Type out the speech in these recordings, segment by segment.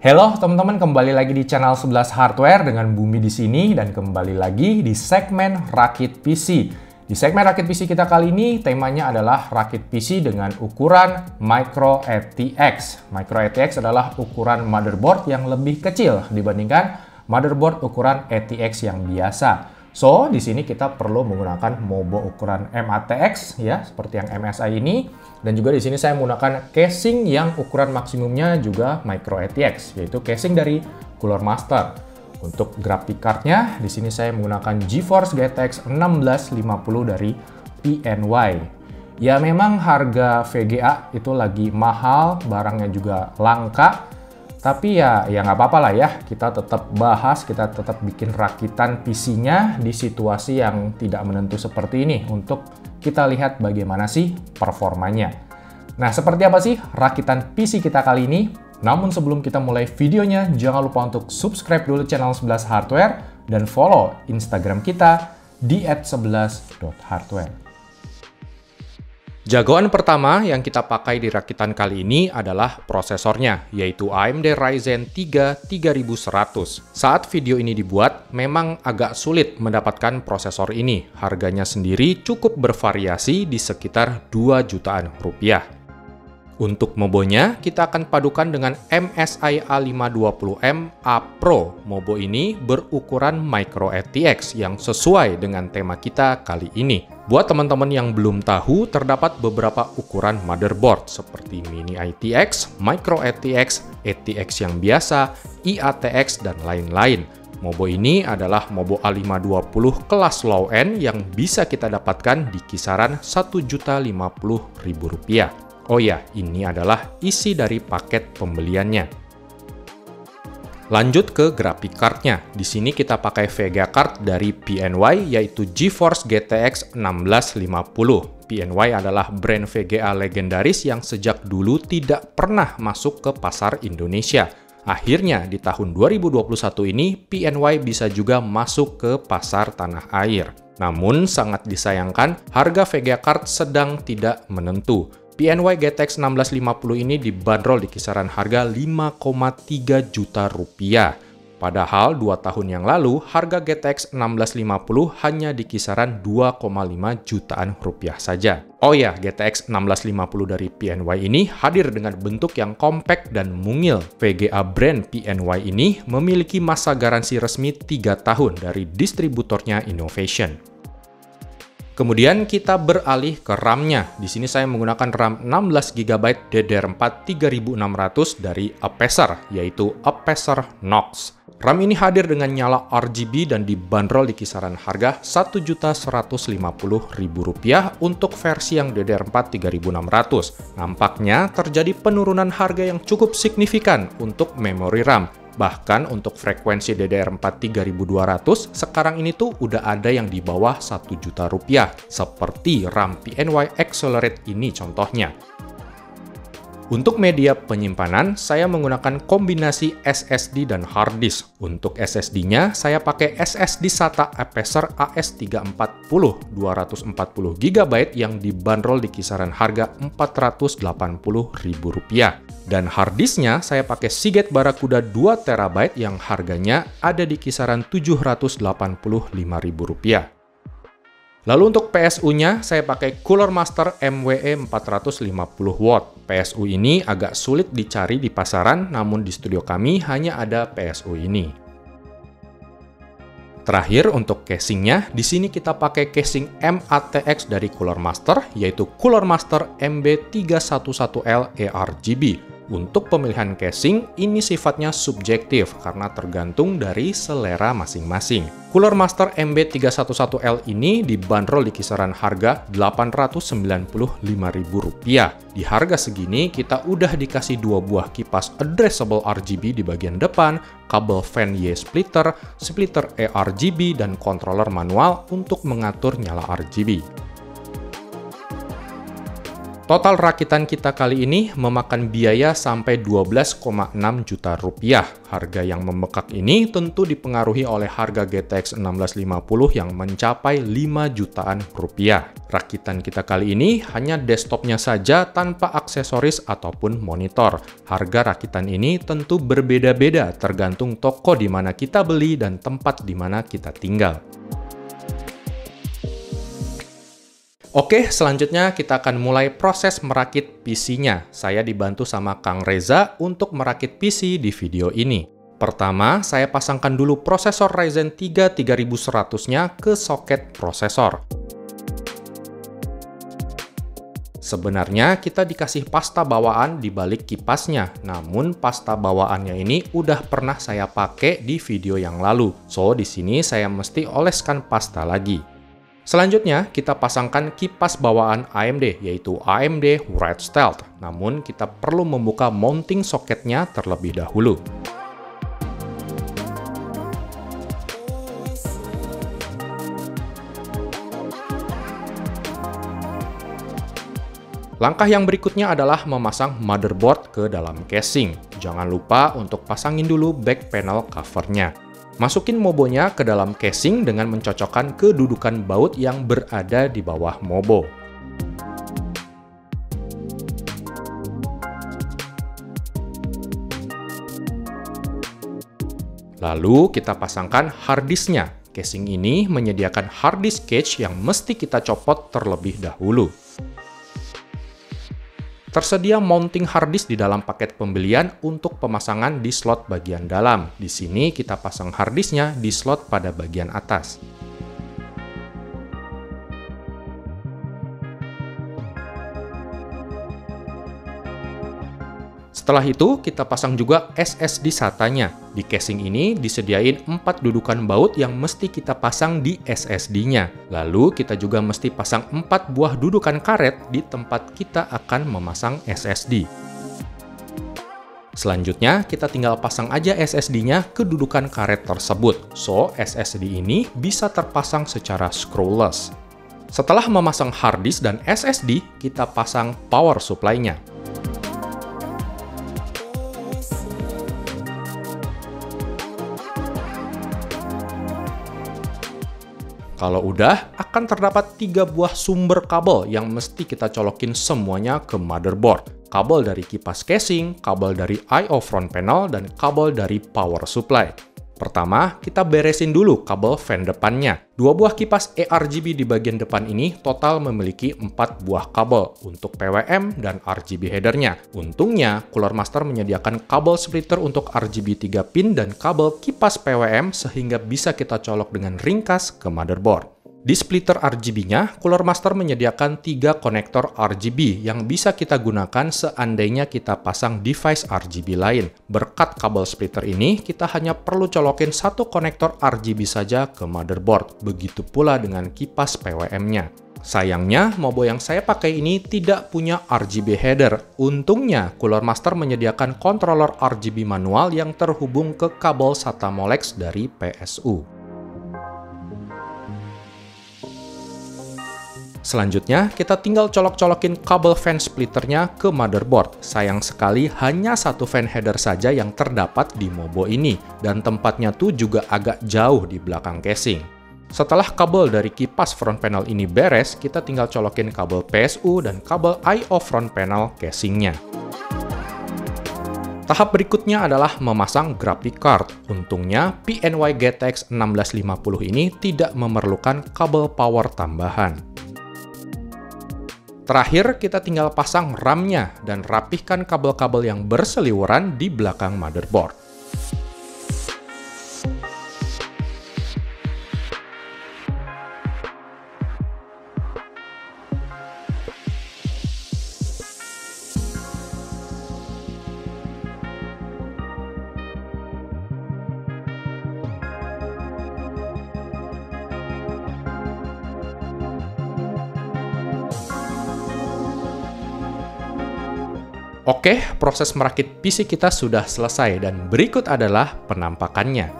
Halo teman-teman, kembali lagi di channel 11 Hardware dengan Bumi di sini dan kembali lagi di segmen Rakit PC. Di segmen Rakit PC kita kali ini temanya adalah rakit PC dengan ukuran Micro ATX. Micro ATX adalah ukuran motherboard yang lebih kecil dibandingkan motherboard ukuran ATX yang biasa. So, di sini kita perlu menggunakan MOBO ukuran MATX ya, seperti yang MSI ini. Dan juga di sini saya menggunakan casing yang ukuran maksimumnya juga Micro ATX, yaitu casing dari Cooler Master. Untuk graphic card-nya, di sini saya menggunakan GeForce GTX 1650 dari PNY. Ya memang harga VGA itu lagi mahal, barangnya juga langka. Tapi ya nggak apa-apa lah ya, kita tetap bahas, kita tetap bikin rakitan PC-nya di situasi yang tidak menentu seperti ini untuk kita lihat bagaimana sih performanya. Nah, seperti apa sih rakitan PC kita kali ini? Namun sebelum kita mulai videonya, jangan lupa untuk subscribe dulu channel 11 Hardware dan follow Instagram kita di @11.hardware. Jagoan pertama yang kita pakai di rakitan kali ini adalah prosesornya, yaitu AMD Ryzen 3 3100. Saat video ini dibuat, memang agak sulit mendapatkan prosesor ini. Harganya sendiri cukup bervariasi di sekitar 2 jutaan rupiah. Untuk MOBO-nya, kita akan padukan dengan MSI A520M A Pro. MOBO ini berukuran Micro ATX yang sesuai dengan tema kita kali ini. Buat teman-teman yang belum tahu, terdapat beberapa ukuran motherboard seperti Mini ITX, Micro ATX, ATX yang biasa, IATX, dan lain-lain. MOBO ini adalah MOBO A520 kelas low-end yang bisa kita dapatkan di kisaran Rp1.050.000. Oh ya, ini adalah isi dari paket pembeliannya. Lanjut ke graphic card-nya. Di sini kita pakai VGA card dari PNY, yaitu GeForce GTX 1650. PNY adalah brand VGA legendaris yang sejak dulu tidak pernah masuk ke pasar Indonesia. Akhirnya, di tahun 2021 ini, PNY bisa juga masuk ke pasar tanah air. Namun, sangat disayangkan, harga VGA card sedang tidak menentu. PNY GTX 1650 ini dibanderol di kisaran harga 5,3 juta rupiah. Padahal 2 tahun yang lalu, harga GTX 1650 hanya di kisaran 2,5 jutaan rupiah saja. Oh ya, GTX 1650 dari PNY ini hadir dengan bentuk yang compact dan mungil. VGA brand PNY ini memiliki masa garansi resmi 3 tahun dari distributornya Innovation. Kemudian kita beralih ke RAM-nya. Di sini saya menggunakan RAM 16 GB DDR4 3600 dari Apecer, yaitu Apecer Knox. RAM ini hadir dengan nyala RGB dan dibanderol di kisaran harga Rp1.150.000 untuk versi yang DDR4 3600. Nampaknya terjadi penurunan harga yang cukup signifikan untuk memori RAM. Bahkan untuk frekuensi DDR4 3200, sekarang ini tuh udah ada yang di bawah 1 juta rupiah, seperti RAM PNY Accelerate ini contohnya. Untuk media penyimpanan, saya menggunakan kombinasi SSD dan hard disk. Untuk SSD-nya, saya pakai SSD SATA Apecer AS340 240 GB yang dibanderol di kisaran harga Rp480.000. Dan hard disk-nya saya pakai Seagate Barracuda 2 TB yang harganya ada di kisaran Rp785.000. Lalu untuk PSU-nya, saya pakai Cooler Master MWE 450W. PSU ini agak sulit dicari di pasaran, namun di studio kami hanya ada PSU ini. Terakhir untuk casingnya, di sini kita pakai casing MATX dari Cooler Master, yaitu Cooler Master MB311L ARGB. Untuk pemilihan casing, ini sifatnya subjektif karena tergantung dari selera masing-masing. Cooler Master MB311L ini dibanderol di kisaran harga Rp895.000. Di harga segini, kita udah dikasih 2 buah kipas addressable RGB di bagian depan, kabel fan Y-splitter, splitter ARGB, dan controller manual untuk mengatur nyala RGB. Total rakitan kita kali ini memakan biaya sampai 12,6 juta rupiah. Harga yang membekak ini tentu dipengaruhi oleh harga GTX 1650 yang mencapai 5 jutaan rupiah. Rakitan kita kali ini hanya desktopnya saja tanpa aksesoris ataupun monitor. Harga rakitan ini tentu berbeda-beda tergantung toko di mana kita beli dan tempat di mana kita tinggal. Oke, selanjutnya kita akan mulai proses merakit PC-nya. Saya dibantu sama Kang Reza untuk merakit PC di video ini. Pertama, saya pasangkan dulu prosesor Ryzen 3 3100-nya ke soket prosesor. Sebenarnya kita dikasih pasta bawaan di balik kipasnya, namun pasta bawaannya ini udah pernah saya pakai di video yang lalu. So, di sini saya mesti oleskan pasta lagi. Selanjutnya, kita pasangkan kipas bawaan AMD, yaitu AMD Red Stealth. Namun, kita perlu membuka mounting soketnya terlebih dahulu. Langkah yang berikutnya adalah memasang motherboard ke dalam casing. Jangan lupa untuk pasangin dulu back panel covernya. Masukin mobonya ke dalam casing dengan mencocokkan kedudukan baut yang berada di bawah mobo. Lalu kita pasangkan harddisknya. Casing ini menyediakan harddisk cage yang mesti kita copot terlebih dahulu. Tersedia mounting harddisk di dalam paket pembelian untuk pemasangan di slot bagian dalam. Di sini kita pasang harddisknya di slot pada bagian atas. Setelah itu, kita pasang juga SSD SATA-nya. Di casing ini disediain 4 dudukan baut yang mesti kita pasang di SSD-nya. Lalu, kita juga mesti pasang 4 buah dudukan karet di tempat kita akan memasang SSD. Selanjutnya, kita tinggal pasang aja SSD-nya ke dudukan karet tersebut. So, SSD ini bisa terpasang secara screwless. Setelah memasang harddisk dan SSD, kita pasang power supply-nya. Kalau udah, akan terdapat 3 buah sumber kabel yang mesti kita colokin semuanya ke motherboard. Kabel dari kipas casing, kabel dari I/O front panel, dan kabel dari power supply. Pertama, kita beresin dulu kabel fan depannya. 2 buah kipas ARGB di bagian depan ini total memiliki 4 buah kabel untuk PWM dan RGB headernya. Untungnya, Cooler Master menyediakan kabel splitter untuk RGB 3 pin dan kabel kipas PWM sehingga bisa kita colok dengan ringkas ke motherboard. Di splitter RGB-nya, Cooler Master menyediakan 3 konektor RGB yang bisa kita gunakan seandainya kita pasang device RGB lain. Berkat kabel splitter ini, kita hanya perlu colokin 1 konektor RGB saja ke motherboard. Begitu pula dengan kipas PWM-nya. Sayangnya, mobo yang saya pakai ini tidak punya RGB header. Untungnya, Cooler Master menyediakan controller RGB manual yang terhubung ke kabel SATA Molex dari PSU. Selanjutnya, kita tinggal colok-colokin kabel fan splitternya ke motherboard. Sayang sekali hanya 1 fan header saja yang terdapat di mobo ini, dan tempatnya tuh juga agak jauh di belakang casing. Setelah kabel dari kipas front panel ini beres, kita tinggal colokin kabel PSU dan kabel I/O front panel casingnya. Tahap berikutnya adalah memasang graphic card. Untungnya, PNY GTX 1650 ini tidak memerlukan kabel power tambahan. Terakhir, kita tinggal pasang RAM-nya dan rapihkan kabel-kabel yang berseliweran di belakang motherboard. Oke, proses merakit PC kita sudah selesai dan berikut adalah penampakannya.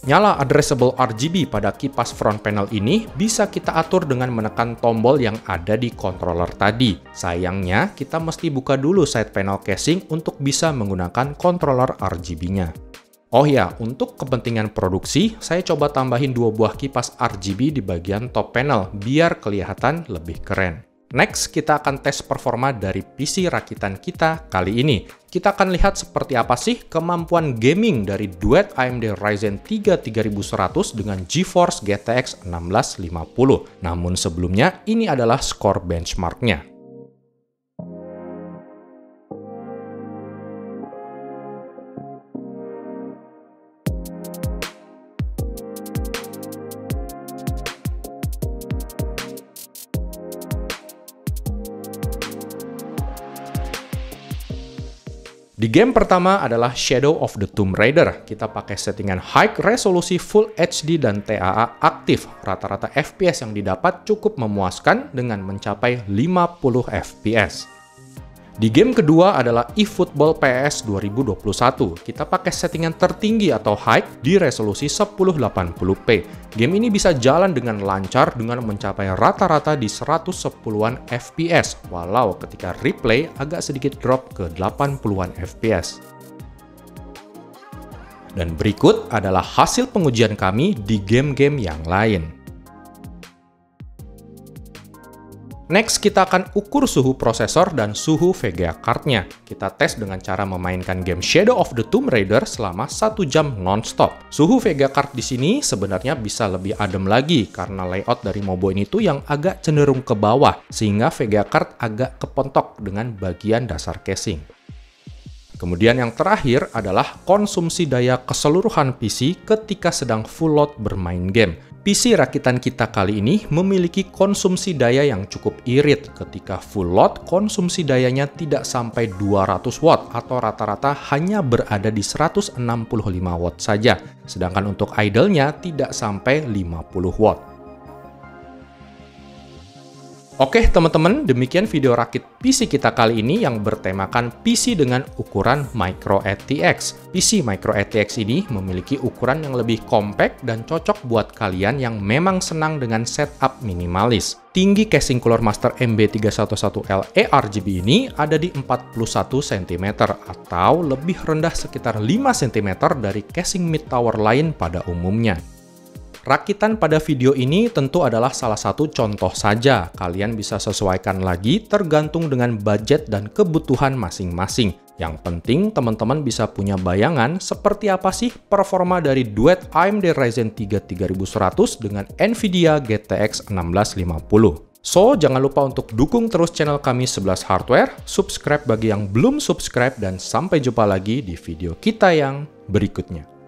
Nyala addressable RGB pada kipas front panel ini bisa kita atur dengan menekan tombol yang ada di controller tadi. Sayangnya, kita mesti buka dulu side panel casing untuk bisa menggunakan controller RGB-nya. Oh ya, untuk kepentingan produksi, saya coba tambahin 2 buah kipas RGB di bagian top panel biar kelihatan lebih keren. Next, kita akan tes performa dari PC rakitan kita kali ini. Kita akan lihat seperti apa sih kemampuan gaming dari duet AMD Ryzen 3 3100 dengan GeForce GTX 1650. Namun sebelumnya, ini adalah skor benchmarknya. Di game pertama adalah Shadow of the Tomb Raider. Kita pakai settingan high resolusi Full HD dan TAA aktif. Rata-rata FPS yang didapat cukup memuaskan dengan mencapai 50 FPS. Di game kedua adalah eFootball PES 2021. Kita pakai settingan tertinggi atau high di resolusi 1080p. Game ini bisa jalan dengan lancar dengan mencapai rata-rata di 110-an FPS, walau ketika replay agak sedikit drop ke 80-an FPS. Dan berikut adalah hasil pengujian kami di game-game yang lain. Next, kita akan ukur suhu prosesor dan suhu VGA card-nya. Kita tes dengan cara memainkan game Shadow of the Tomb Raider selama 1 jam non-stop. Suhu VGA card di sini sebenarnya bisa lebih adem lagi karena layout dari Mobo ini tuh yang agak cenderung ke bawah, sehingga VGA card agak kepontok dengan bagian dasar casing. Kemudian yang terakhir adalah konsumsi daya keseluruhan PC ketika sedang full load bermain game. PC rakitan kita kali ini memiliki konsumsi daya yang cukup irit. Ketika full load, konsumsi dayanya tidak sampai 200 watt atau rata-rata hanya berada di 165 watt saja. Sedangkan untuk idle-nya tidak sampai 50 watt. Oke teman-teman, demikian video rakit PC kita kali ini yang bertemakan PC dengan ukuran Micro ATX. PC Micro ATX ini memiliki ukuran yang lebih kompak dan cocok buat kalian yang memang senang dengan setup minimalis. Tinggi casing Cooler Master MB311LE RGB ini ada di 41 cm atau lebih rendah sekitar 5 cm dari casing mid tower lain pada umumnya. Rakitan pada video ini tentu adalah salah satu contoh saja. Kalian bisa sesuaikan lagi tergantung dengan budget dan kebutuhan masing-masing. Yang penting teman-teman bisa punya bayangan seperti apa sih performa dari duet AMD Ryzen 3 3100 dengan Nvidia GTX 1650. So, jangan lupa untuk dukung terus channel kami 11 Hardware, subscribe bagi yang belum subscribe, dan sampai jumpa lagi di video kita yang berikutnya.